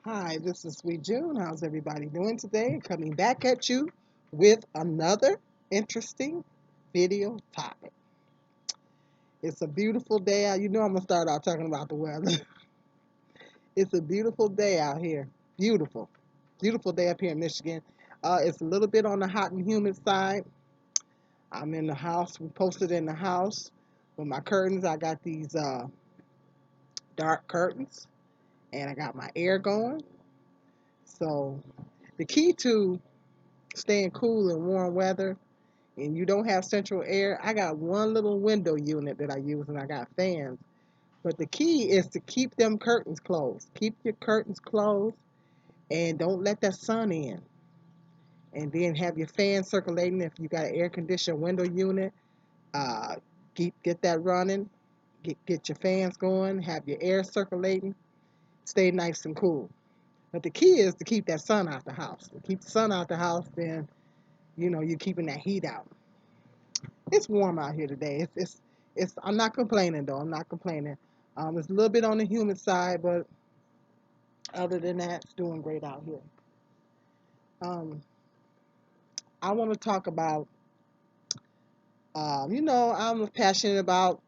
Hi, this is Sweet June. How's everybody doing today? Coming back at you with another interesting video topic. It's a beautiful day out. You know I'm gonna start out talking about the weather. It's a beautiful day out here. Beautiful. Beautiful day up here in Michigan. It's a little bit on the hot and humid side. I'm in the house. We posted in the house with my curtains. I got these dark curtains and I got my air going. So the key to staying cool in warm weather and you don't have central air, I got one little window unit that I use and I got fans. But the key is to keep them curtains closed. Keep your curtains closed and don't let that sun in. And then have your fan circulating. If you got an air conditioned window unit, uh, get that running. Get your fans going. Have your air circulating. Stay nice and cool. But the key is to keep that sun out the house. To keep the sun out the house, then you're keeping that heat out. It's warm out here today. It's. I'm not complaining though. I'm not complaining. It's a little bit on the humid side, but other than that, it's doing great out here. Um, I want to talk about. I'm passionate about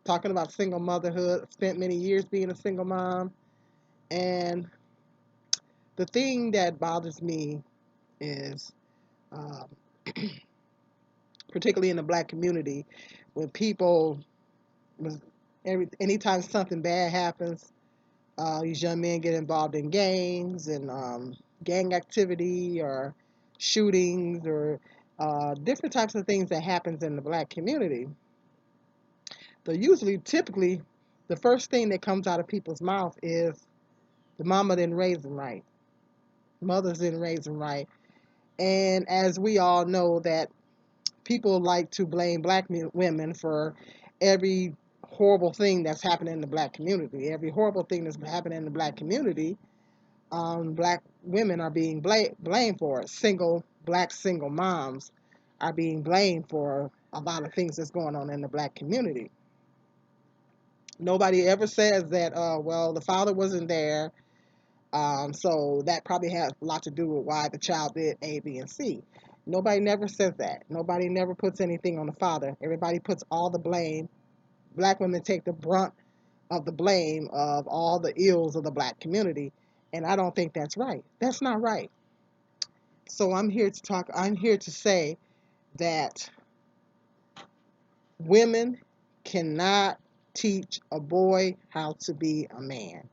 talking about single motherhood. Spent many years being a single mom, and the thing that bothers me is, um, particularly in the black community, when people, anytime something bad happens, these young men get involved in gangs and gang activity or shootings or different types of things that happens in the black community. So usually, typically, the first thing that comes out of people's mouth is the mama didn't raise them right, mothers didn't raise them right, and as we all know that people like to blame black women for every horrible thing that's happening in the black community. Every horrible thing that's happening in the black community, black women are being blamed for it. Black single moms are being blamed for a lot of things that's going on in the black community. Nobody ever says that, well, the father wasn't there, so that probably has a lot to do with why the child did A, B, and C. Nobody never says that. Nobody never puts anything on the father. Everybody puts all the blame. Black women take the brunt of the blame of all the ills of the black community. And I don't think that's right. That's not right. So I'm here to say that women cannot teach a boy how to be a man.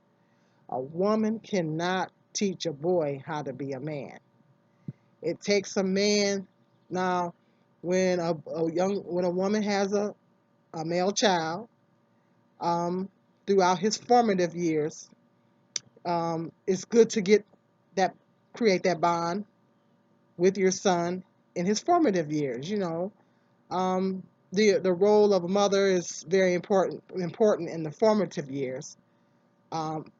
A woman cannot teach a boy how to be a man. It takes a man now when when a woman has a male child, um, throughout his formative years, it's good to that create that bond with your son in his formative years. Um, the role of a mother is very important in the formative years. Um,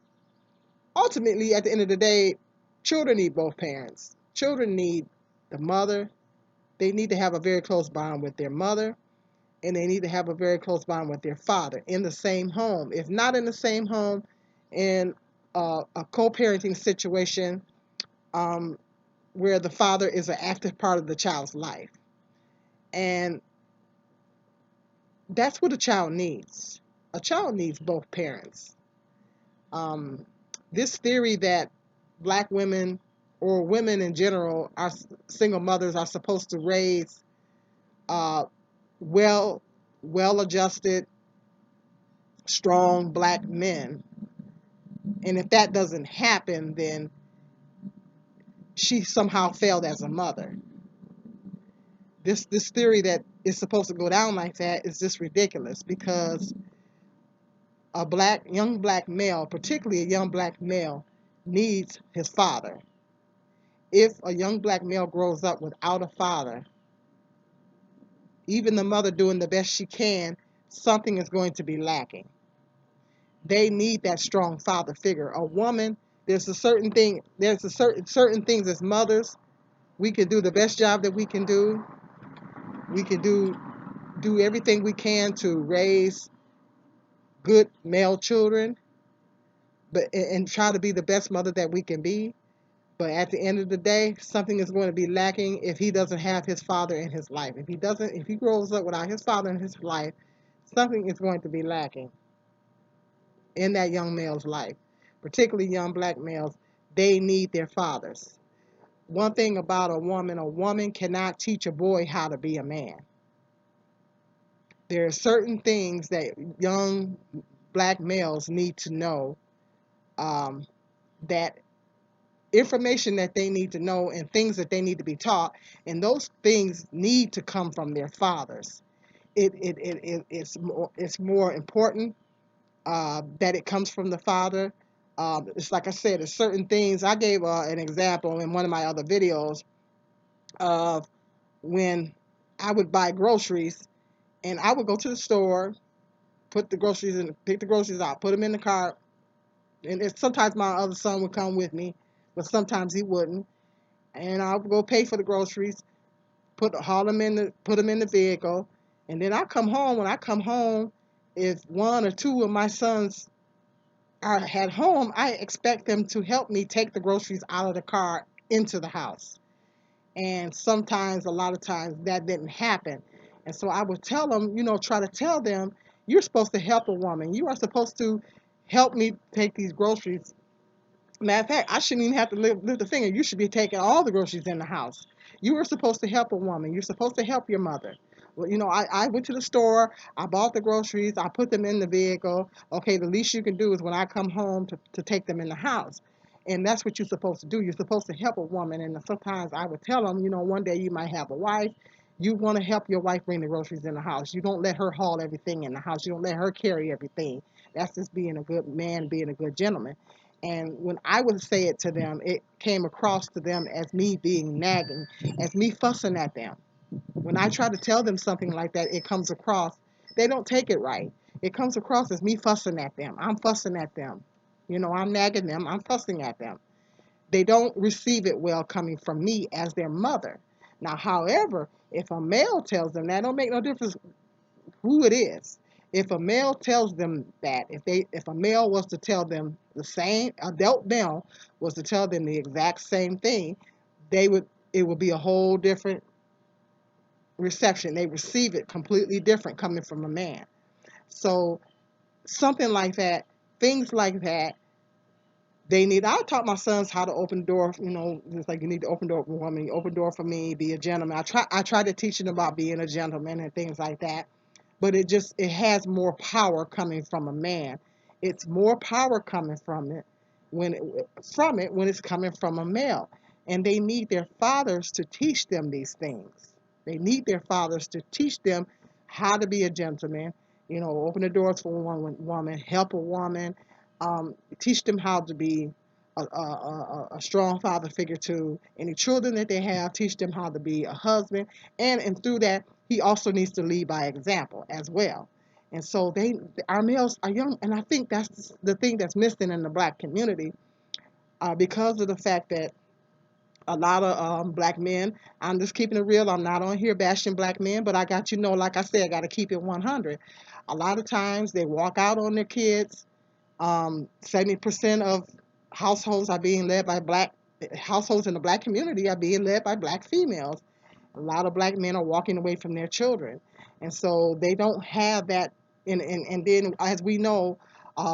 Ultimately, at the end of the day, children need both parents. Children need the mother. They need to have a very close bond with their mother, and they need to have a very close bond with their father in the same home. If not in the same home, in a co-parenting situation, um, where the father is an active part of the child's life. And that's what a child needs. A child needs both parents. Um, this theory that black women or women in general are single mothers are supposed to raise uh, well well adjusted, strong black men. And if that doesn't happen, then she somehow failed as a mother. This theory that is supposed to go down like that is just ridiculous because a young black male, particularly a young black male, needs his father. If a young black male grows up without a father, even the mother doing the best she can, something is going to be lacking. They need that strong father figure. A woman, there's a certain things as mothers, we can do the best job that we can do. We can do everything we can to raise good male children, but and try to be the best mother that we can be. But at the end of the day, something is going to be lacking if he doesn't have his father in his life. If he grows up without his father in his life, something is going to be lacking in that young male's life. Particularly young black males, they need their fathers. One thing about a woman cannot teach a boy how to be a man. There are certain things that young black males need to know, um, that information that they need to know and things that they need to be taught, and those things need to come from their fathers. It's more important that it comes from the father. It's like I said, there's certain things. I gave an example in one of my other videos of when I would buy groceries and I would go to the store, pick the groceries out, put them in the cart, and sometimes my other son would come with me, but sometimes he wouldn't. And I would go pay for the groceries, put them in the vehicle, and then I come home. When I come home, if one or two of my sons are at home, I expect them to help me take the groceries out of the car into the house. And sometimes, a lot of times, that didn't happen. And so I would tell them, try to tell them, you're supposed to help a woman. You are supposed to help me take these groceries. Matter of fact, I shouldn't even have to lift a finger. You should be taking all the groceries in the house. You were supposed to help a woman. You're supposed to help your mother. Well, I went to the store. I bought the groceries. I put them in the vehicle. Okay, the least you can do is when I come home to take them in the house. And that's what you're supposed to do. You're supposed to help a woman. And sometimes I would tell them, one day you might have a wife. You want to help your wife bring the groceries in the house. You don't let her haul everything in the house. You don't let her carry everything. That's just being a good man, being a good gentleman. And when I would say it to them, it came across to them as me being nagging, as me fussing at them. When I try to tell them something like that, it comes across, they don't take it right. It comes across as me fussing at them. I'm fussing at them. I'm nagging them. I'm fussing at them. They don't receive it well coming from me as their mother. Now, however, if a male tells them that, don't make no difference who it is. If a male tells them that, if a male was to tell them the same, adult male was to tell them the exact same thing, it would be a whole different reception. They receive it completely different coming from a man. So something like that, things like that, I taught my sons how to open the door, just like you need to open the door for a woman, you open the door for me, be a gentleman. I try to teach them about being a gentleman and things like that, but it has more power coming from a man. It's more power coming when when it's coming from a male. And they need their fathers to teach them these things. They need their fathers to teach them how to be a gentleman, open the doors for one woman, help a woman, teach them how to be a strong father figure to any children that they have, teach them how to be a husband, and through that, he also needs to lead by example as well. And so our males are young, and I think that's the thing that's missing in the black community, because of the fact that a lot of black men, I'm just keeping it real, I'm not on here bashing black men, but I got, like I said, I got to keep it 100. A lot of times they walk out on their kids. 70% of households are being led by households in the black community are being led by black females. A lot of black men are walking away from their children, and so they don't have that. And then, as we know,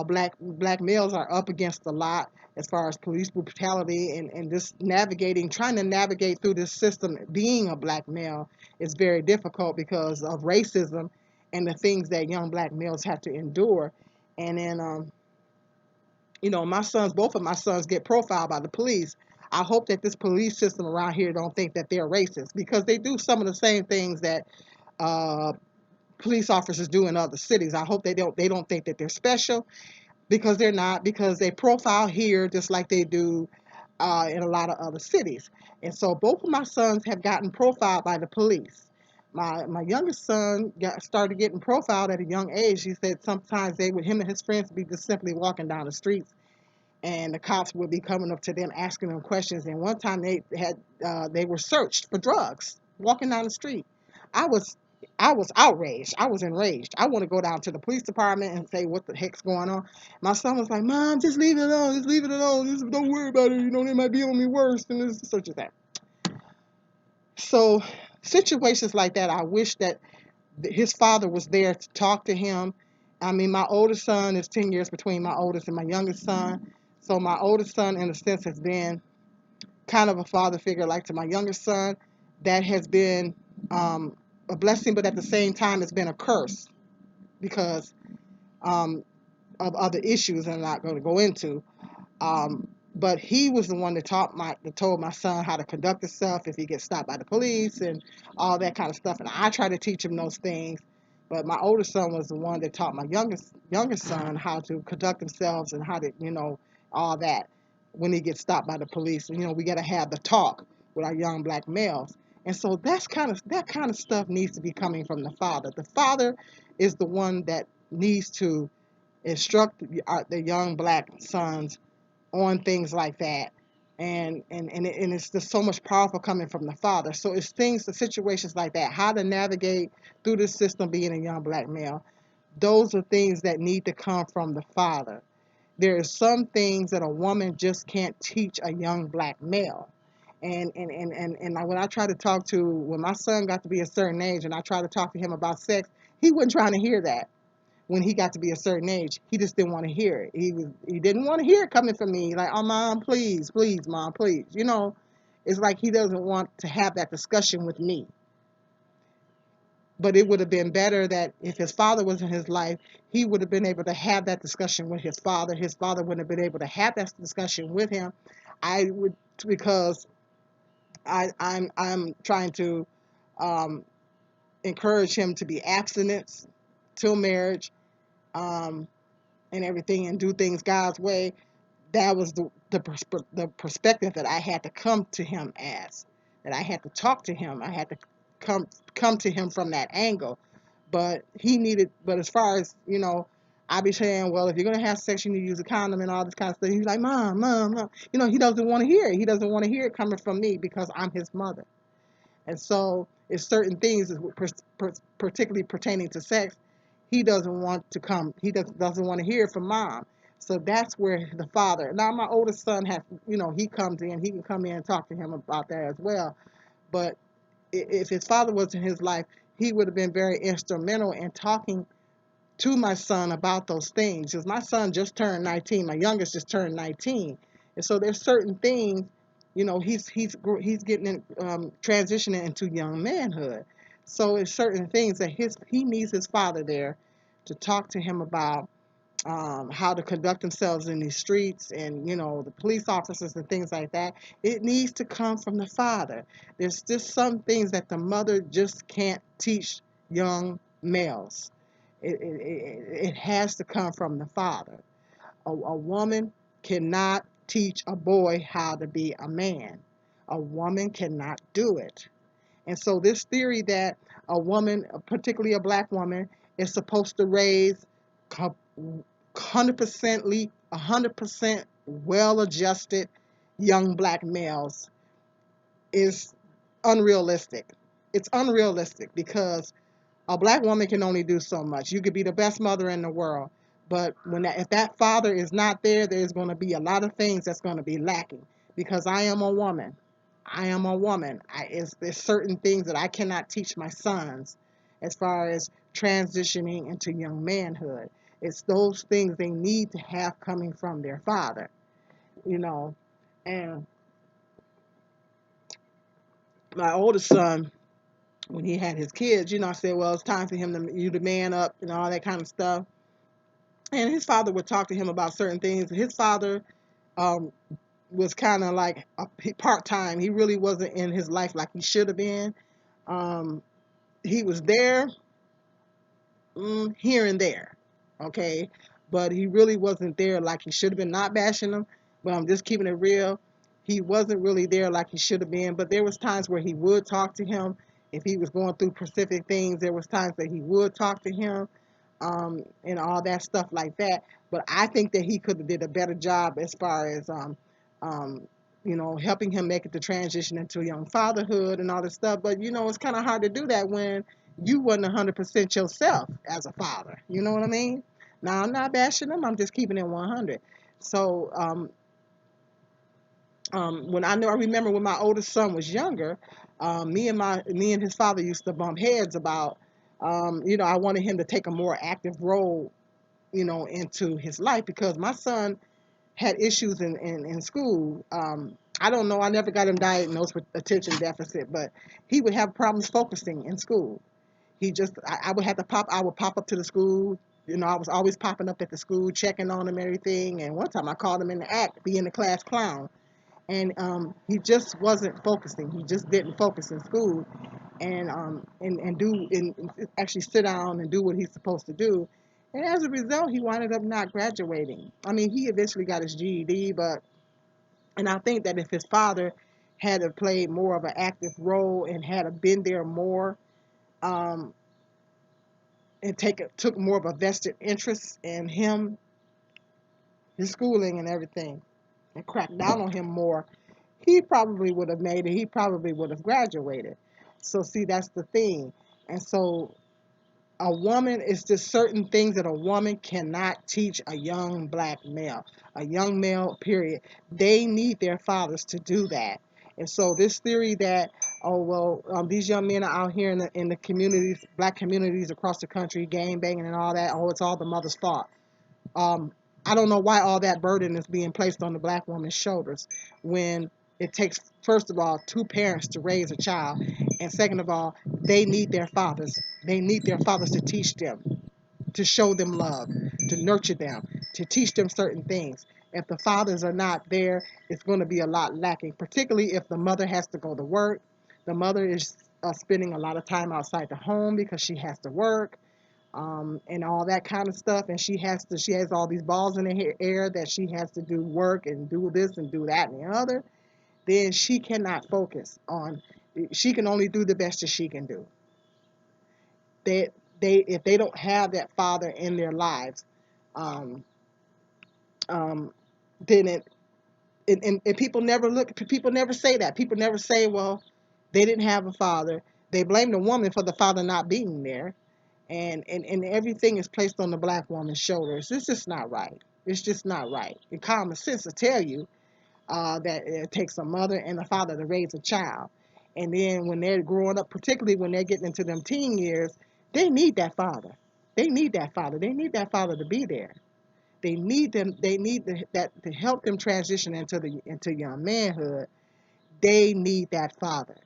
black males are up against a lot as far as police brutality, and just trying to navigate through this system. Being a black male is very difficult because of racism and the things that young black males have to endure. And then, both of my sons get profiled by the police. I hope that this police system around here don't think that they're racist, because they do some of the same things that uh, police officers do in other cities. I hope they don't think that they're special, because they're not, because they profile here just like they do in a lot of other cities. And so both of my sons have gotten profiled by the police. My youngest son started getting profiled at a young age. He said sometimes him and his friends be just simply walking down the streets, and the cops would be coming up to them asking them questions. And one time they were searched for drugs walking down the street. I was I was outraged. I was enraged. I want to go down to the police department and say what the heck's going on. My son was like, "Mom, just leave it alone. Just leave it alone. Just don't worry about it. You know, they might be on me worse than this, such as that." So situations like that, I wish that his father was there to talk to him. I mean, my oldest son is 10 years between my oldest and my youngest son. So my oldest son, in a sense, has been kind of a father figure like to my youngest son. That has been a blessing, but at the same time, it's been a curse because um, of other issues I'm not going to go into. But he was the one that told my son how to conduct himself if he gets stopped by the police and all that kind of stuff. And I try to teach him those things. But my oldest son was the one that taught my youngest son how to conduct themselves and how to, all that when he gets stopped by the police. And we got to have the talk with our young black males. And so that kind of stuff needs to be coming from the father. The father is the one that needs to instruct the young black sons on things like that. And it's just so much powerful coming from the father. So it's the situations like that, how to navigate through the system being a young black male. Those are things that need to come from the father. There are some things that a woman just can't teach a young black male. And when I try to when my son got to be a certain age and I try to talk to him about sex, he wasn't trying to hear that. When he got to be a certain age, he just didn't want to hear it. He didn't want to hear it coming from me. Like, "Oh, mom, please, please, mom, please." It's like he doesn't want to have that discussion with me. But it would have been better that if his father was in his life, he would have been able to have that discussion with his father. His father wouldn't have been able to have that discussion with him. I would, because I'm trying to um, encourage him to be abstinent till marriage. Um, and everything and do things God's way. That was the perspective that I had to come to him as, that I had to talk to him. I had to come to him from that angle. But as far as, I be saying, well, if you're gonna have sex, you need to use a condom and all this kind of stuff. He's like, "Mom, mom, mom." He doesn't want to hear it. He doesn't want to hear it coming from me because I'm his mother. And so it's certain things, particularly pertaining to sex, he doesn't want to come. He doesn't want to hear it from mom. So that's where the father. Now my oldest son has, he comes in. He can come in and talk to him about that as well. But if his father was in his life, he would have been very instrumental in talking to my son about those things. Because my son just turned 19. My youngest just turned 19. And so there's certain things, he's getting transitioning into young manhood. So it's certain things that he needs his father there to talk to him about, how to conduct themselves in these streets, and the police officers and things like that. It needs to come from the father. There's just some things that the mother just can't teach young males. It has to come from the father. A woman cannot teach a boy how to be a man. A woman cannot do it. And so this theory that a woman, particularly a black woman, is supposed to raise 100% well-adjusted young black males is unrealistic. It's unrealistic because a black woman can only do so much. You could be the best mother in the world, but if that father is not there, there's going to be a lot of things that's going to be lacking. Because I am a woman. I am a woman. There's certain things that I cannot teach my sons as far as transitioning into young manhood. It's those things they need to have coming from their father, you know. And my oldest son, when he had his kids, I said, well, it's time for him to man up and all that kind of stuff. And his father would talk to him about certain things. His father um, was kind of like part time. He really wasn't in his life like he should have been. Um, he was there, here and there, okay, but he really wasn't there like he should have been. Not bashing him, but I'm just keeping it real. He wasn't really there like he should have been. But there was times where he would talk to him if he was going through specific things. There was times that he would talk to him, and all that stuff like that. But I think that he could have did a better job as far as um, helping him make it the transition into young fatherhood and all this stuff. But it's kind of hard to do that when you wasn't 100% yourself as a father. You know what I mean? Now, I'm not bashing them. I'm just keeping it 100. So, when I remember when my oldest son was younger, me and his father used to bump heads about, I wanted him to take a more active role, into his life because my son had issues in school. I don't know. I never got him diagnosed with attention deficit, but he would have problems focusing in school. I would have to I would pop up to the school. I was always popping up at the school, checking on him, everything. And one time I called him in the act, being the class clown. And he just wasn't focusing. He just didn't focus in school and actually sit down and do what he's supposed to do. And as a result, he wound up not graduating. I mean, he eventually got his GED, and I think that if his father had have played more of an active role and had have been there more, um, and took more of a vested interest in him, his schooling and everything, and cracked down on him more, he probably would have made it. He probably would have graduated. So see, that's the thing. And so a woman is just certain things that a woman cannot teach a young black male, a young male, period. They need their fathers to do that. And so this theory that, oh well, these young men are out here in the communities, black communities across the country, gang banging and all that. Oh, it's all the mother's fault. um, I don't know why all that burden is being placed on the black woman's shoulders when it takes, first of all, two parents to raise a child, and second of all, they need their fathers. They need their fathers to teach them, to show them love, to nurture them, to teach them certain things. If the fathers are not there, it's going to be a lot lacking, particularly if the mother has to go to work. The mother is spending a lot of time outside the home because she has to work, and all that kind of stuff. And she has all these balls in the air that she has to do work and do this and do that and the other. Then she cannot focus on. She can only do the best that she can do. They if they don't have that father in their lives, um, um, then and people never say that. People never say, well, they didn't have a father. They blame the woman for the father not being there, and everything is placed on the black woman's shoulders. It's just not right. It's just not right. And common sense will tell you that it takes a mother and a father to raise a child. And then when they're growing up, particularly when they're getting into them teen years, they need that father. They need that father. They need that father to be there. They need them. They need that to help them transition into young manhood. They need that father.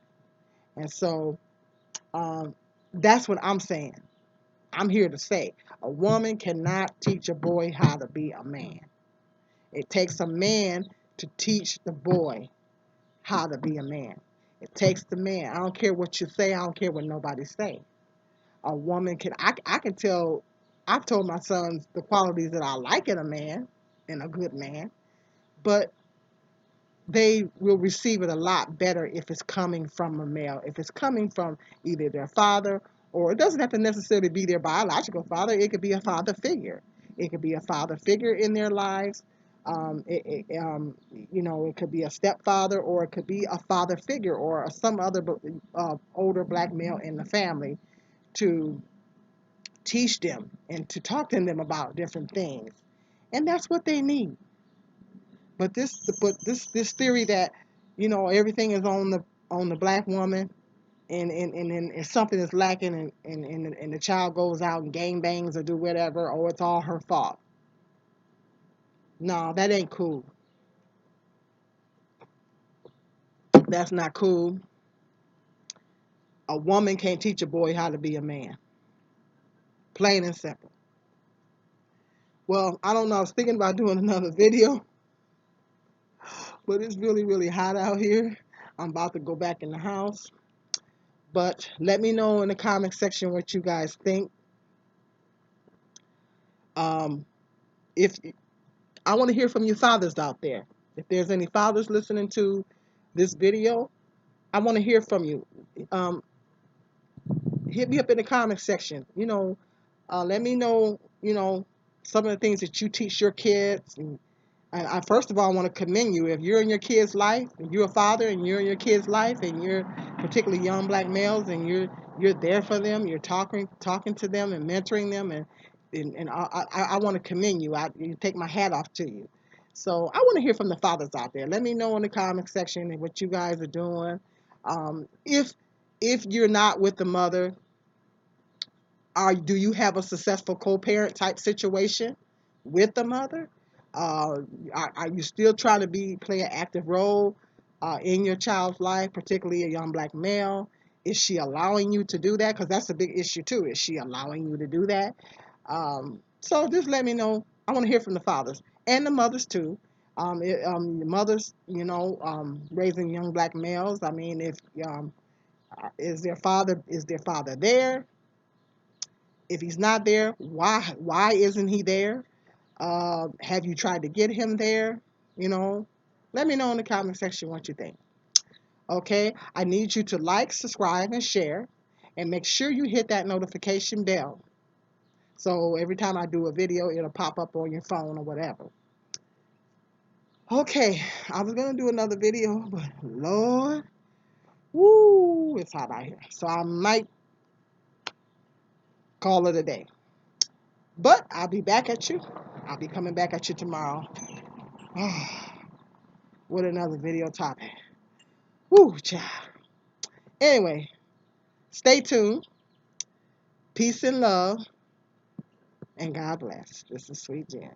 And so um, that's what I'm saying. I'm here to say a woman cannot teach a boy how to be a man. It takes a man to teach the boy how to be a man. It takes the man. I don't care what you say. I don't care what nobody say. A woman can. I can tell. I've told my sons the qualities that I like in a man, in a good man, but they will receive it a lot better if it's coming from a male. If it's coming from either their father, or it doesn't have to necessarily be their biological father. It could be a father figure. It could be a father figure in their lives. It could be a stepfather, or it could be a father figure, or some other older black male in the family to teach them and to talk to them about different things. And that's what they need. But this theory that everything is on the black woman, and if something is lacking, and the child goes out and gang bangs or do whatever, or it's all her fault. No, that ain't cool. That's not cool. A woman can't teach a boy how to be a man. Plain and simple. Well, I don't know. I was thinking about doing another video, but it's really, really hot out here. I'm about to go back in the house. But let me know in the comment section what you guys think. Um, if I want to hear from you fathers out there. If there's any fathers listening to this video, I want to hear from you. Um, Hit me up in the comment section. Let me know, some of the things that you teach your kids. And I first of all want to commend you. If you're in your kid's life, if you're a father and you're in your kid's life, and you're particularly young black males, and you're there for them. You're talking to them and mentoring them, and I want to commend you. You take my hat off to you. So I want to hear from the fathers out there. Let me know in the comment section what you guys are doing. If you're not with the mother, do you have a successful co-parent type situation with the mother? Uh, are you still trying to play an active role in your child's life, particularly a young black male? Is she allowing you to do that? Because that's a big issue too. Is she allowing you to do that? So just let me know. I want to hear from the fathers and the mothers too. The mothers, raising young black males. I mean, if is their father there? If he's not there, why isn't he there? Have you tried to get him there? You know, let me know in the comment section what you think. Okay, I need you to like, subscribe, and share, and make sure you hit that notification bell. So every time I do a video, it'll pop up on your phone or whatever. Okay, I was gonna do another video, but Lord, woo, it's hot out here. So I might call it a day. But I'll be back at you. I'll be coming back at you tomorrow. With another video topic. Woo, child. Anyway, stay tuned. Peace and love, and God bless. This is Sweet Jen.